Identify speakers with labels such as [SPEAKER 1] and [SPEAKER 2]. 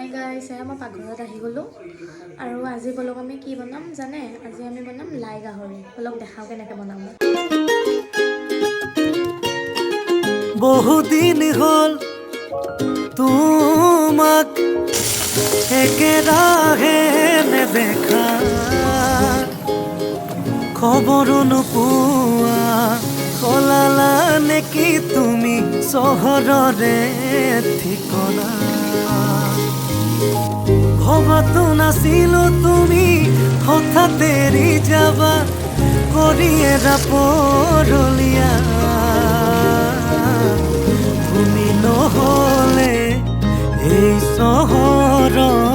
[SPEAKER 1] Hi guys, মই পাকঘৰত আহি গ'লোঁ আৰু আজি বলক আমি কি বনাম জানে? আজি আমি বনাম লাই গাহৰি। বলক দেখাওঁ কেনেকৈ বনাম।
[SPEAKER 2] বহুদিন হ'ল তোমাক একেৰাহে নেদেখা, খবৰো নোপোৱা সলালা নেকি তুমি চহৰৰে ঠিকনা। ভবাতো নাছিলো তুমি হঠাৎ এৰি যাবা, কৰি এৰা পৰলীয়া। তুমি নহ'লে এই চহৰত